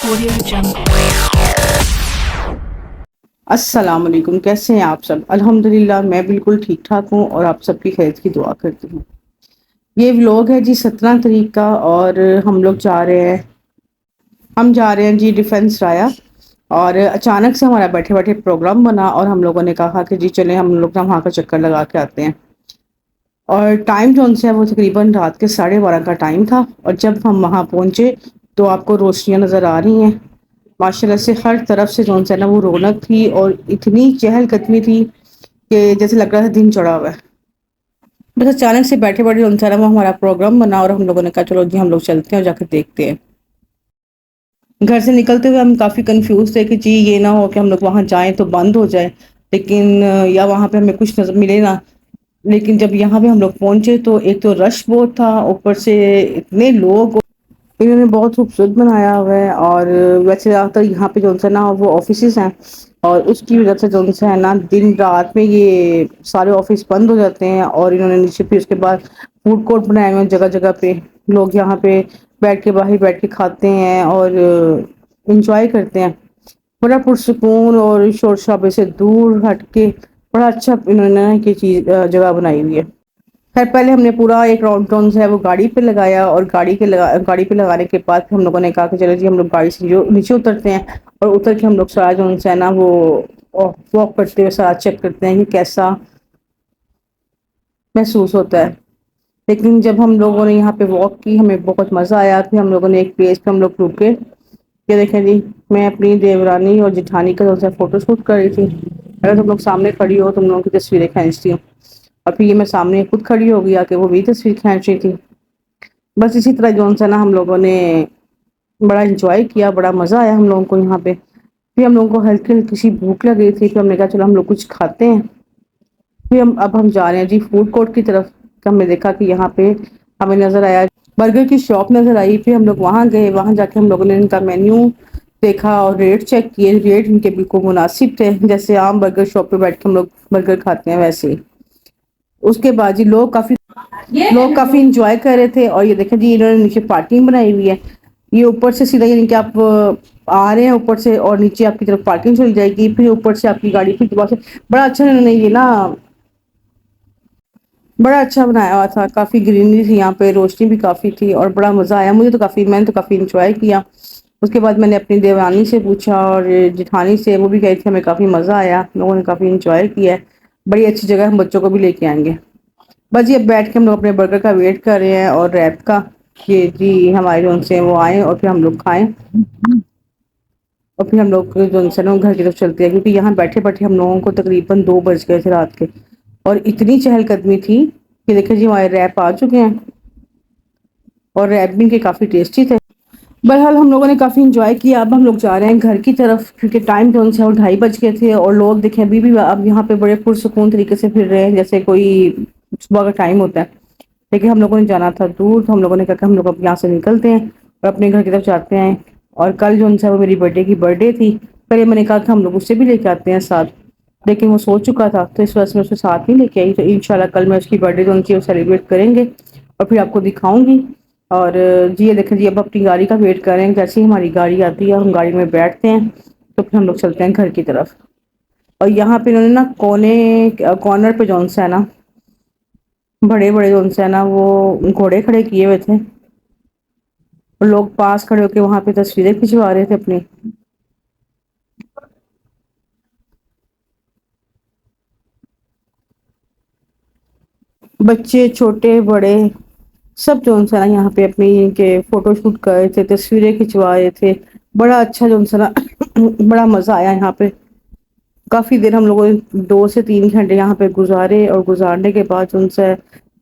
Audio Jungle. السلام علیکم، کیسے ہیں آپ سب؟ الحمدللہ میں بالکل ٹھیک ٹھاک ہوں اور آپ سب کی خیر کی دعا کرتی ہوں۔ یہ ولاگ ہے جی 17 تاریخ کا، اور ہم جا رہے ہیں جی ڈیفینس رایا۔ اور اچانک سے ہمارا بیٹھے بیٹھے پروگرام بنا اور ہم لوگوں نے کہا کہ جی چلیں ہم لوگ وہاں کا چکر لگا کے آتے ہیں۔ اور ٹائم جو ان سے ہے وہ تقریباً رات کے 12:30 کا ٹائم تھا، اور جب ہم وہاں پہنچے تو آپ کو روشنیاں نظر آ رہی ہیں ماشاء اللہ سے ہر طرف سے، جو ہے نا وہ رونق تھی اور اتنی چہل قدمی تھی کہ جیسے لگ رہا تھا دن چڑھا ہوا ہے۔ بس اچانک سے بیٹھے بیٹھے جو ہے نا وہ ہمارا پروگرام بنا اور ہم لوگوں نے کہا چلو جی ہم لوگ چلتے ہیں اور جا کے دیکھتے ہیں۔ گھر سے نکلتے ہوئے ہم کافی کنفیوز تھے کہ جی یہ نہ ہو کہ ہم لوگ وہاں جائیں تو بند ہو جائے، لیکن یا وہاں پہ ہمیں کچھ نظر ملے نا۔ لیکن جب یہاں پہ ہم لوگ پہنچے تو ایک تو رش بہت تھا، اوپر سے اتنے لوگ انہوں نے بہت خوبصورت بنایا ہوا ہے۔ اور ویسے زیادہ تر یہاں پہ جو ہے نا وہ آفیسز ہیں، اور اس کی وجہ سے جو ہے نا دن رات میں یہ سارے آفس بند ہو جاتے ہیں، اور انہوں نے نیچے پھر اس کے بعد فوڈ کورٹ بنائے ہوئے ہیں جگہ جگہ پہ۔ لوگ یہاں پہ بیٹھ کے باہر بیٹھ کے کھاتے ہیں اور انجوائے کرتے ہیں، بڑا پرسکون اور شور شرابے سے دور ہٹ کے بڑا اچھا انہوں نے یہ چیز جگہ بنائی ہوئی ہے۔ خیر پہلے ہم نے پورا ایک راؤنڈ ٹرن جو ہے وہ گاڑی پہ لگایا، اور گاڑی پہ لگانے کے بعد ہم لوگوں نے کہا کہ چلو جی ہم لوگ گاڑی سے نیچے اترتے ہیں، اور اتر کے ہم لوگ سارا جو ہے نا وہ واک کرتے ہوئے سارا چیک کرتے ہیں کہ کیسا محسوس ہوتا ہے۔ لیکن جب ہم لوگوں نے یہاں پہ واک کی ہمیں بہت مزہ آیا۔ پھر ہم لوگوں نے ایک پلیس پہ ہم لوگ رکے، یہ دیکھیں جی میں اپنی دیورانی اور جٹھانی کا فوٹو شوٹ کر رہی تھی۔ اگر تم لوگ سامنے کھڑی ہو تم لوگوں کی تصویریں کھینچتی ہوں، اور پھر یہ میں سامنے خود کھڑی ہو گیا کہ وہ بھی تصویر کھینچ رہی تھی۔ بس اسی طرح جو ہے نا ہم لوگوں نے بڑا انجوائے کیا، بڑا مزہ آیا ہم لوگوں کو یہاں پہ۔ پھر ہم لوگوں کو ہلکی ہلکی سی بھوک لگ رہی تھی، پھر ہم نے کہا چلو ہم لوگ کچھ کھاتے ہیں۔ پھر اب ہم جا رہے ہیں جی فوڈ کورٹ کی طرف۔ ہم نے دیکھا کہ یہاں پہ ہمیں نظر آیا برگر کی شاپ نظر آئی، پھر ہم لوگ وہاں گئے، وہاں جا کے ہم لوگوں نے ان کا مینیو دیکھا اور ریٹ چیک کیے۔ ریٹ ان کے بالکل مناسب تھے، جیسے عام برگر شاپ پہ بیٹھ کے ہم لوگ برگر کھاتے ہیں ویسے ہی۔ اس کے بعد جی لوگ کافی انجوائے کر رہے تھے، اور یہ دیکھیں جی انہوں نے نیچے پارکنگ بنائی ہوئی ہے۔ یہ اوپر سے سیدھا یعنی کہ آپ آ رہے ہیں اوپر سے، اور نیچے آپ کی طرف پارکنگ چل جائے گی، پھر اوپر سے آپ کی گاڑی پھر دوبارہ سے بڑا اچھا انہوں نے یہ نا بڑا اچھا بنایا ہوا تھا۔ کافی گرینری تھی یہاں پہ، روشنی بھی کافی تھی، اور بڑا مزہ آیا مجھے تو میں نے تو کافی انجوائے کیا۔ اس کے بعد میں نے اپنی دیورانی سے پوچھا اور جٹھانی سے، وہ بھی گئی تھی، ہمیں کافی مزہ آیا، لوگوں نے کافی انجوائے کیا ہے۔ بڑی اچھی جگہ، ہم بچوں کو بھی لے کے آئیں گے۔ بس یہ اب بیٹھ کے ہم لوگ اپنے برگر کا ویٹ کر رہے ہیں اور ریپ کا کہ جی ہمارے جو سے وہ آئیں اور پھر ہم لوگ کھائیں، اور پھر ہم لوگ جو ہے نا گھر کی طرف چلتے ہیں، کیونکہ یہاں بیٹھے بیٹھے ہم لوگوں کو تقریباً 2 بج گئے تھے رات کے، اور اتنی چہل قدمی تھی کہ دیکھیں جی ہمارے ریپ آ چکے ہیں، اور ریپ بھی ان کے کافی ٹیسٹی تھے۔ بہرحال ہم لوگوں نے کافی انجوائے کیا۔ اب ہم لوگ جا رہے ہیں گھر کی طرف، کیونکہ ٹائم جو ہے وہ 2:30 بج گئے تھے، اور لوگ دیکھیں ابھی بھی اب یہاں پہ بڑے پرسکون طریقے سے پھر رہے ہیں جیسے کوئی صبح کا ٹائم ہوتا ہے۔ لیکن ہم لوگوں نے جانا تھا دور، تو ہم لوگوں نے کہا کہ ہم لوگ اب یہاں سے نکلتے ہیں اور اپنے گھر کی طرف جاتے ہیں۔ اور کل جو ہے وہ میری برتھ ڈے تھی، پہلے میں نے کہا کہ ہم لوگ اسے بھی لے کے آتے ہیں ساتھ، لیکن وہ سو چکا تھا تو اس وجہ سے میں اسے ساتھ نہیں لے کے آئی۔ تو انشاءاللہ کل میں اس کی برتھ ڈے جو ان کی وہ سیلیبریٹ کریں گے، اور پھر آپ کو دکھاؤں گی۔ اور جی یہ دیکھیں جی اب اپنی گاڑی کا ویٹ کر رہے ہیں، جیسے ہی ہماری گاڑی آتی ہے ہم گاڑی میں بیٹھتے ہیں تو پھر ہم لوگ چلتے ہیں گھر کی طرف۔ اور یہاں پہ انہوں نے نا کارنر پہ جون سا ہے نا بڑے بڑے جون سے ہے نا وہ گھوڑے کھڑے کیے ہوئے تھے، اور لوگ پاس کھڑے ہو کے وہاں پہ تصویریں کھنچوا رہے تھے اپنی۔ بچے چھوٹے بڑے سب جو ہے نا یہاں پہ اپنی کے فوٹو شوٹ کر رہے تھے، تصویریں کھنچوا رہے تھے۔ بڑا اچھا جو ہے نا بڑا مزہ آیا یہاں پہ۔ کافی دیر ہم لوگوں نے 2 سے 3 گھنٹے یہاں پہ گزارے، اور گزارنے کے بعد ان سے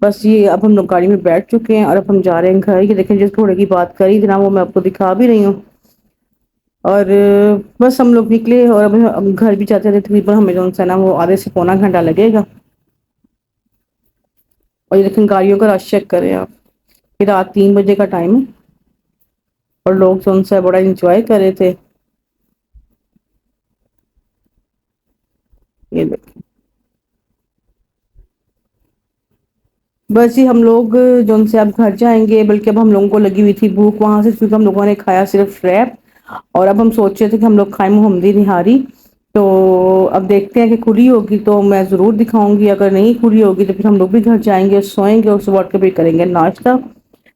بس یہ اب ہم لوگ گاڑی میں بیٹھ چکے ہیں، اور اب ہم جا رہے ہیں گھر۔ یہ دیکھیں جس گھوڑے کی بات کری تھی نا وہ میں آپ کو دکھا بھی رہی ہوں۔ اور بس ہم لوگ نکلے، اور اب ہم گھر بھی جاتے تھے تقریباً ہمیں جو ہے نا وہ آدھے سے پونا گھنٹہ لگے گا۔ اور یہ لیکن گاڑیوں کا رش چیک کریں آپ، یہ رات 3 بجے کا ٹائم ہے، اور لوگ جو ان سے بڑا انجوائے کر رہے تھے۔ یہ دیکھیں بس ہی ہم لوگ جو ان سے اب گھر جائیں گے، بلکہ اب ہم لوگوں کو لگی ہوئی تھی بھوک وہاں سے، کیونکہ ہم لوگوں نے کھایا صرف ریپ اور اب ہم سوچ رہے تھے کہ ہم لوگ کھائیں محمدی نہاری، تو اب دیکھتے ہیں کہ کھلی ہوگی تو میں ضرور دکھاؤں گی، اگر نہیں کھلی ہوگی تو پھر ہم لوگ بھی گھر جائیں گے، سوئیں گے اور صبح اٹھ کے پھر کریں گے ناشتہ۔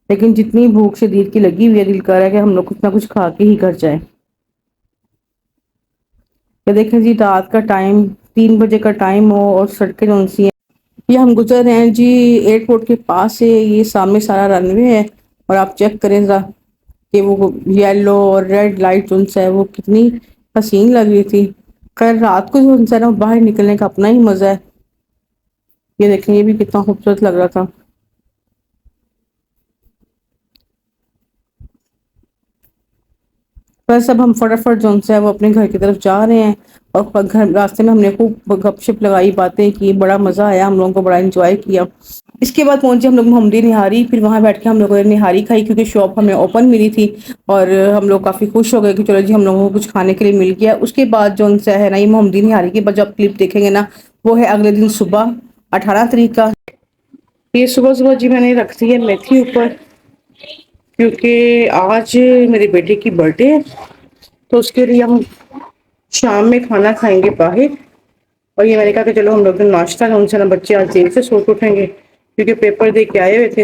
لیکن جتنی بھوک شدید کی لگی ہوئی ہے، دل کر رہا ہے کہ ہم لوگ کچھ نہ کچھ کھا کے ہی گھر جائیں۔ یہ دیکھیں جی رات کا ٹائم 3 بجے کا ٹائم ہو اور سڑکیں کون سی ہیں۔ یہ ہم گزر رہے ہیں جی ایئرپورٹ کے پاس سے، یہ سامنے سارا رن وے ہے، اور آپ چیک کریں ذرا کہ وہ یلو اور ریڈ لائٹ جو ہے وہ کتنی حسین لگ رہی تھی۔ خیر رات کو جو ہے نا باہر نکلنے کا اپنا ہی مزہ ہے۔ یہ دیکھیں یہ بھی کتنا خوبصورت لگ رہا تھا۔ بس اب ہم فٹافٹ جو ہے وہ اپنے گھر کی طرف جا رہے ہیں، اور گھر راستے میں ہم نے خوب گپ شپ لگائی، باتیں کی، بڑا مزہ آیا، ہم لوگوں کو بڑا انجوائے کیا۔ اس کے بعد پہنچے ہم لوگ محمدی نہاری، پھر وہاں بیٹھ کے ہم لوگوں نے نہاری کھائی کیونکہ شاپ ہمیں اوپن ملی تھی، اور ہم لوگ کافی خوش ہو گئے کہ چلو جی ہم لوگوں کو کچھ کھانے کے لیے مل گیا۔ اس کے بعد جو ہے نا یہ محمدی نہاری کی بعد جو آپ کلپ دیکھیں گے نا وہ ہے اگلے دن صبح 18 تاریخ کا۔ یہ صبح صبح جی میں نے رکھ دی ہے میتھی اوپر، کیونکہ آج میرے بیٹے کی برتھ ڈے ہے، تو اس کے لیے ہم شام میں کھانا کھائیں گے باہر۔ اور یہ میں نے کہا کہ چلو ہم لوگ ناشتہ ان سے نا بچے آج دیر سے سو کے اٹھیں گے کیونکہ پیپر دے کے آئے ہوئے تھے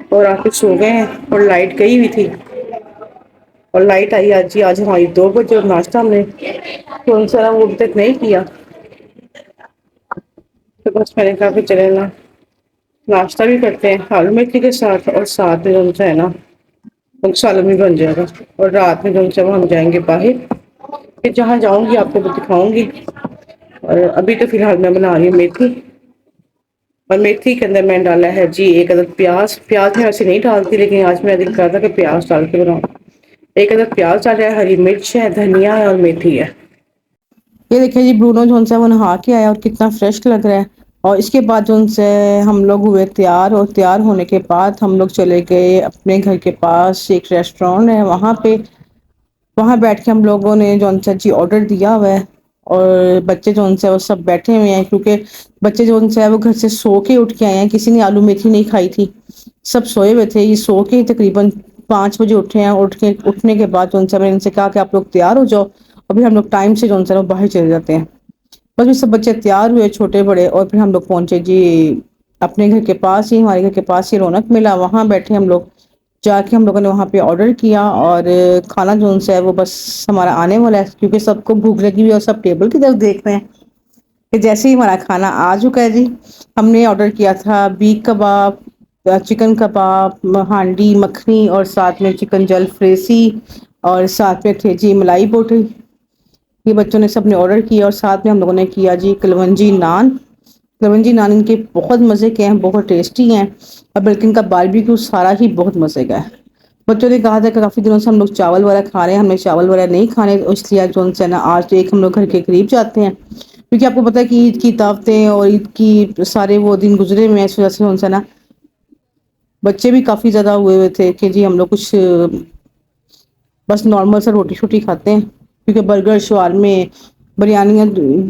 اور آ کے سو گئے ہیں، اور لائٹ گئی ہوئی تھی، اور لائٹ آئی آج ہماری 2 بجے، اور ناشتہ ہم نے تو ان سارا وہ ابھی تک نہیں کیا، تو بس میں نے کہا کہ چلے نا ناشتہ بھی کرتے ہیں آلو میتھی کے ساتھ، اور ساتھ میں جو ہے نا سالن بھی بن جائے گا، اور رات میں جو ہے ہم جائیں گے باہر، پھر جہاں جاؤں گی آپ کو بھی دکھاؤں گی۔ اور ابھی تو فی الحال میں بنا رہی ہوں میتھی، اور میتھی کے اندر میں نے ڈالا ہے جی 1 عدد پیاز۔ پیاز میں ویسے نہیں ڈالتی لیکن آج میں دل کر رہا تھا کہ پیاز ڈال کے بناؤں۔ 1 عدد پیاز ڈالا ہے، ہری مرچ ہے، دھنیا ہے، اور میتھی ہے۔ یہ دیکھیں جی برونو جو ہے وہ نہا کے آیا اور کتنا فریش لگ رہا ہے۔ اور اس کے بعد جو سے ہم لوگ ہوئے تیار، اور تیار ہونے کے بعد ہم لوگ چلے گئے اپنے گھر کے پاس ایک ریسٹورینٹ ہے وہاں پہ، وہاں بیٹھ کے ہم لوگوں نے جو جی آرڈر دیا ہوا ہے، اور بچے جو سے وہ سب بیٹھے ہوئے ہیں کیونکہ بچے جو سے وہ گھر سے سو کے اٹھ کے آئے ہیں، کسی نے آلو میتھی نہیں کھائی تھی، سب سوئے ہوئے تھے، یہ سو کے تقریباً 5 بجے اٹھے ہیں۔ اٹھنے کے بعد ان سے میں نے ان سے کہا کہ آپ لوگ تیار ہو جاؤ، ابھی ہم لوگ ٹائم سے جو ہے باہر چلے جاتے ہیں۔ بس بھی سب بچے تیار ہوئے چھوٹے بڑے، اور پھر ہم لوگ پہنچے جی اپنے گھر کے پاس ہی، ہمارے گھر کے پاس ہی رونق ملا، وہاں بیٹھے ہم لوگ، جا کے ہم لوگوں نے وہاں پہ آرڈر کیا، اور کھانا جو ہے وہ بس ہمارا آنے والا ہے کیونکہ سب کو بھوک لگی ہوئی ہے اور سب ٹیبل کی طرف دیکھ رہے ہیں کہ جیسے ہی ہمارا کھانا آ چکا ہے جی۔ ہم نے آرڈر کیا تھا بیف کباب، چکن کباب، ہانڈی مکھنی، اور ساتھ میں چکن جل فریسی، اور ساتھ میں تھے جی ملائی بوٹی۔ یہ بچوں نے سب نے آرڈر کیا، اور ساتھ میں ہم لوگوں نے کیا جی کلونجی نان۔ کلونجی نان ان کے بہت مزے کے ہیں، بہت ٹیسٹی ہیں، اور بلکہ ان کا باربیکیو سارا ہی بہت مزے کا ہے۔ بچوں نے کہا تھا کہ کافی دنوں سے ہم لوگ چاول وغیرہ کھا رہے ہیں، ہمیں چاول وغیرہ نہیں کھانے، اس لیے جو ہے نا آج ایک ہم لوگ گھر کے قریب جاتے ہیں، کیونکہ آپ کو پتہ ہے کہ عید کی دعوتیں اور عید کی سارے وہ دن گزرے ہوئے ہیں، اس وجہ سے ان سے نا بچے بھی کافی زیادہ ہوئے ہوئے تھے کہ جی ہم لوگ کچھ بس نارمل سا روٹی شوٹی کھاتے ہیں، کیونکہ برگر شورمے بریانیاں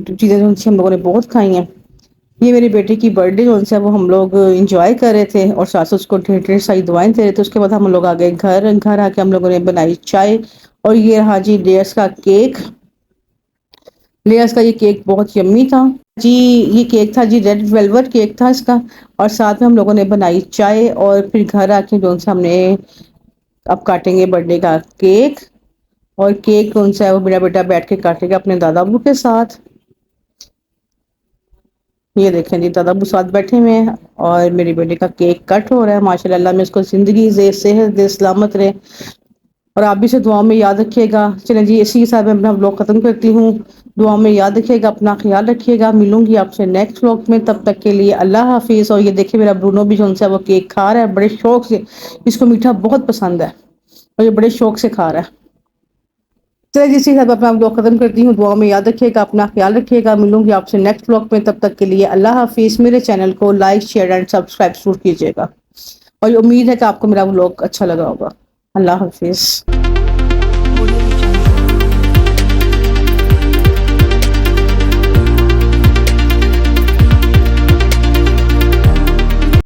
چیزیں ہم لوگوں نے بہت کھائی ہیں۔ یہ میرے بیٹے کی برتھ ڈے جو ہے وہ ہم لوگ انجوائے کر رہے تھے، اور ساتھ ساتھ اس کو ڈھیر ڈھیر ساری دعائیں دے رہے تھے۔ اس کے بعد ہم لوگ آ گئے گھر آ کے ہم لوگوں نے بنائی چائے، اور یہ رہا جی لیئرز کا کیک۔ لیئرز کا یہ کیک بہت یمی تھا جی، یہ کیک تھا جی ریڈ ویلوٹ کیک تھا اس کا، اور ساتھ میں ہم لوگوں نے بنائی چائے، اور پھر گھر آ کے جو ہم نے اب کاٹیں گے برتھ ڈے کا کیک، اور کیک کون سا ہے وہ میرا بیٹا بیٹھ کے کاٹے گا اپنے دادا ابو کے ساتھ۔ یہ دیکھیں جی دادا ابو ساتھ بیٹھے ہوئے ہیں، اور میری بیٹی کا کیک کٹ ہو رہا ہے، ماشاء اللہ میں اس کو زندگی دے، صحت دے، سلامت رہے، اور آپ بھی اسے دعاؤں میں یاد رکھیے گا۔ چلیں جی اسی کے ساتھ میں اپنا بلاگ ختم کرتی ہوں، دعاؤں میں یاد رکھیے گا، اپنا خیال رکھیے گا، ملوں گی آپ سے نیکسٹ وقت میں، تب تک کے لیے اللہ حافظ۔ اور یہ دیکھیں میرا برونو بھی جو ہے وہ کیک کھا رہا ہے بڑے شوق سے، اس کو میٹھا بہت پسند ہے، اور یہ بڑے شوق سے کھا رہا ہے۔ چلے جی اسی کے ساتھ اپنا بلاگ ختم کرتی ہوں، دعاؤں میں یاد رکھیے گا، اپنا خیال رکھیے گا، ملوں گی آپ سے نیکسٹ وقت میں، تب تک کے لیے اللہ حافظ۔ میرے چینل کو لائک شیئر اینڈ سبسکرائب ضرور کیجیے گا، اور امید ہے کہ آپ کو میرا بلاگ اچھا لگا ہوگا۔ اللہ حافظ۔